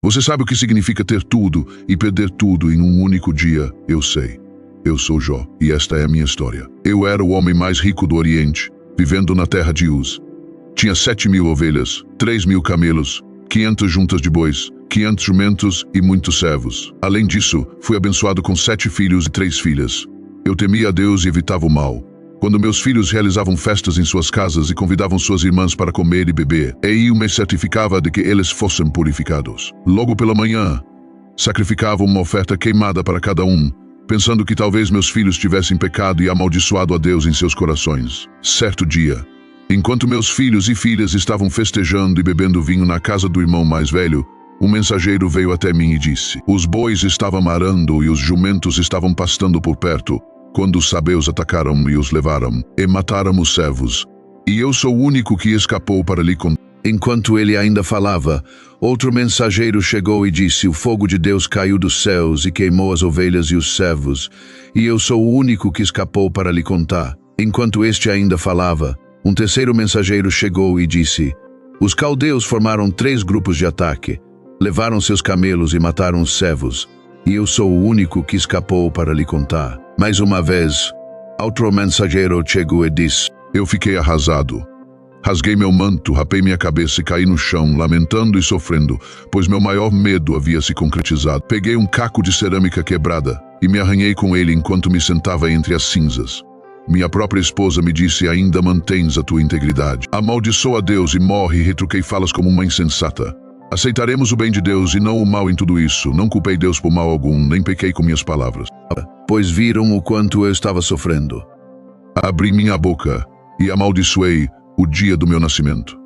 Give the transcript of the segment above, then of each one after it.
Você sabe o que significa ter tudo e perder tudo em um único dia? Eu sei. Eu sou Jó, e esta é a minha história. Eu era o homem mais rico do Oriente, vivendo na terra de Uz. Tinha 7.000 ovelhas, 3.000 camelos, 500 juntas de bois, 500 jumentos e muitos servos. Além disso, fui abençoado com 7 filhos e 3 filhas. Eu temia a Deus e evitava o mal. Quando meus filhos realizavam festas em suas casas e convidavam suas irmãs para comer e beber, eu me certificava de que eles fossem purificados. Logo pela manhã, sacrificava uma oferta queimada para cada um, pensando que talvez meus filhos tivessem pecado e amaldiçoado a Deus em seus corações. Certo dia, enquanto meus filhos e filhas estavam festejando e bebendo vinho na casa do irmão mais velho, um mensageiro veio até mim e disse: os bois estavam arando e os jumentos estavam pastando por perto, quando os sabeus atacaram e os levaram, e mataram os servos. E eu sou o único que escapou para lhe contar. Enquanto ele ainda falava, outro mensageiro chegou e disse: o fogo de Deus caiu dos céus e queimou as ovelhas e os servos, e eu sou o único que escapou para lhe contar. Enquanto este ainda falava, um terceiro mensageiro chegou e disse: os caldeus formaram 3 grupos de ataque, levaram seus camelos e mataram os servos, e eu sou o único que escapou para lhe contar. Mais uma vez, outro mensageiro chegou e disse: eu fiquei arrasado. Rasguei meu manto, rapei minha cabeça e caí no chão, lamentando e sofrendo, pois meu maior medo havia se concretizado. Peguei um caco de cerâmica quebrada e me arranhei com ele enquanto me sentava entre as cinzas. Minha própria esposa me disse: ainda mantens a tua integridade. Amaldiçoa a Deus e morre, retruquei falas como uma insensata. Aceitaremos o bem de Deus e não o mal em tudo isso. Não culpei Deus por mal algum, nem pequei com minhas palavras. Pois viram o quanto eu estava sofrendo. Abri minha boca e amaldiçoei o dia do meu nascimento.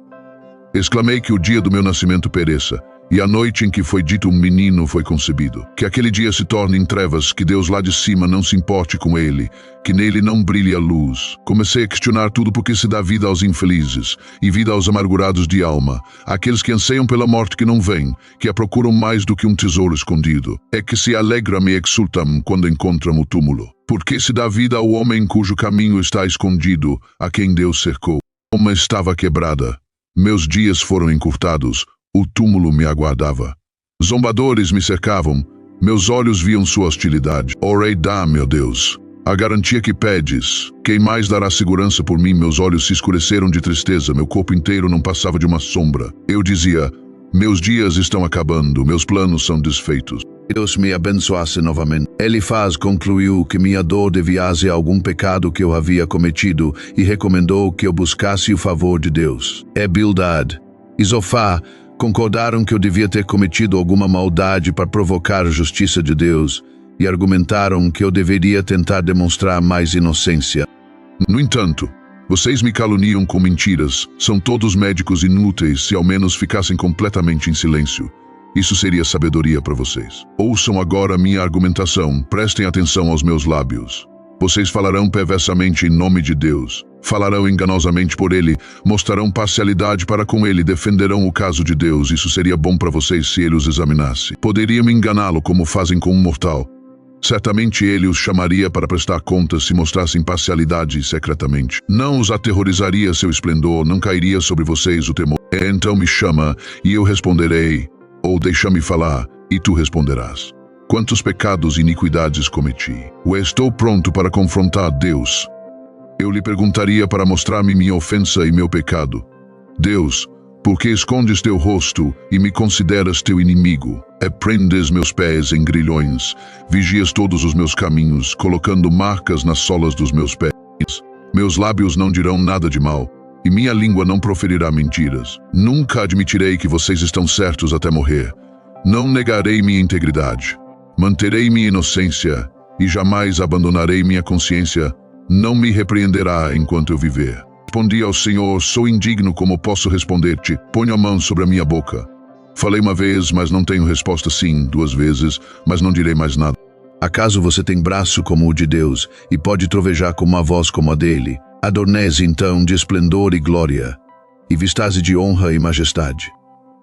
Exclamei que o dia do meu nascimento pereça, e a noite em que foi dito um menino foi concebido. Que aquele dia se torne em trevas, que Deus lá de cima não se importe com ele, que nele não brilhe a luz. Comecei a questionar tudo porque se dá vida aos infelizes, e vida aos amargurados de alma, aqueles que anseiam pela morte que não vem, que a procuram mais do que um tesouro escondido. É que se alegram e exultam quando encontram o túmulo. Porque se dá vida ao homem cujo caminho está escondido, a quem Deus cercou. A alma estava quebrada, meus dias foram encurtados, o túmulo me aguardava. Zombadores me cercavam, meus olhos viam sua hostilidade. Orei, dá, meu Deus, a garantia que pedes. Quem mais dará segurança por mim? Meus olhos se escureceram de tristeza, meu corpo inteiro não passava de uma sombra. Eu dizia: meus dias estão acabando, meus planos são desfeitos. Deus me abençoasse novamente. Elifaz concluiu que minha dor deviase a algum pecado que eu havia cometido e recomendou que eu buscasse o favor de Deus. Bildad e Zofá concordaram que eu devia ter cometido alguma maldade para provocar a justiça de Deus e argumentaram que eu deveria tentar demonstrar mais inocência. No entanto, vocês me caluniam com mentiras. São todos médicos inúteis. Se ao menos ficassem completamente em silêncio, isso seria sabedoria para vocês. Ouçam agora minha argumentação. Prestem atenção aos meus lábios. Vocês falarão perversamente em nome de Deus. Falarão enganosamente por ele, mostrarão parcialidade para com ele, defenderão o caso de Deus. Isso seria bom para vocês se ele os examinasse. Poderiam enganá-lo como fazem com um mortal. Certamente ele os chamaria para prestar contas se mostrassem parcialidade secretamente. Não os aterrorizaria seu esplendor, não cairia sobre vocês o temor. Então me chama e eu responderei, ou deixa-me falar e tu responderás. Quantos pecados e iniquidades cometi? Eu estou pronto para confrontar Deus. Eu lhe perguntaria para mostrar-me minha ofensa e meu pecado. Deus, por que escondes teu rosto e me consideras teu inimigo? Prendes meus pés em grilhões, vigias todos os meus caminhos, colocando marcas nas solas dos meus pés. Meus lábios não dirão nada de mal, e minha língua não proferirá mentiras. Nunca admitirei que vocês estão certos até morrer. Não negarei minha integridade. Manterei minha inocência, e jamais abandonarei minha consciência. Não me repreenderá enquanto eu viver. Respondi ao Senhor: sou indigno, como posso responder-te? Ponho a mão sobre a minha boca. Falei uma vez, mas não tenho resposta. Sim, 2 vezes, mas não direi mais nada. Acaso você tem braço como o de Deus e pode trovejar com uma voz como a dele? Adorneze então de esplendor e glória, e vistase de honra e majestade.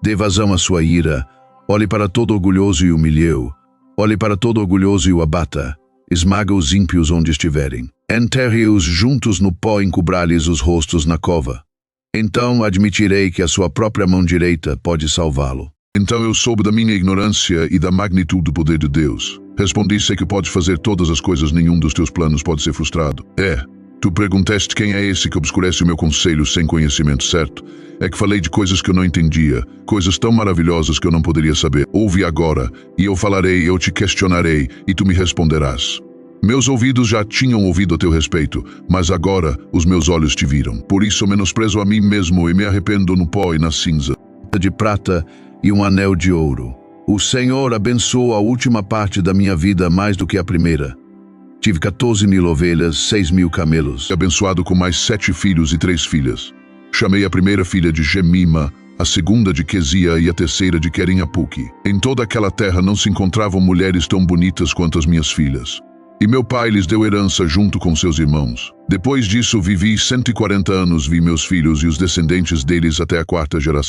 Dê vazão à sua ira, olhe para todo orgulhoso e humilhe-o. Olhe para todo orgulhoso e o abata. Esmaga os ímpios onde estiverem. Enterre-os juntos no pó, encubra-lhes os rostos na cova. Então admitirei que a sua própria mão direita pode salvá-lo. Então eu soube da minha ignorância e da magnitude do poder de Deus. Respondi: sei que podes fazer todas as coisas, nenhum dos teus planos pode ser frustrado. Tu perguntaste quem é esse que obscurece o meu conselho sem conhecimento, certo? É que falei de coisas que eu não entendia, coisas tão maravilhosas que eu não poderia saber. Ouve agora, e eu falarei, eu te questionarei, e tu me responderás. Meus ouvidos já tinham ouvido a teu respeito, mas agora os meus olhos te viram. Por isso eu menosprezo a mim mesmo e me arrependo no pó e na cinza. De prata e um anel de ouro. O Senhor abençoou a última parte da minha vida mais do que a primeira. Tive 14.000 ovelhas, 6.000 camelos. Abençoado com mais 7 filhos e 3 filhas. Chamei a primeira filha de Gemima, a segunda de Quesia e a terceira de Querinhapuque. Em toda aquela terra não se encontravam mulheres tão bonitas quanto as minhas filhas. E meu pai lhes deu herança junto com seus irmãos. Depois disso vivi 140 anos, vi meus filhos e os descendentes deles até a 4ª geração.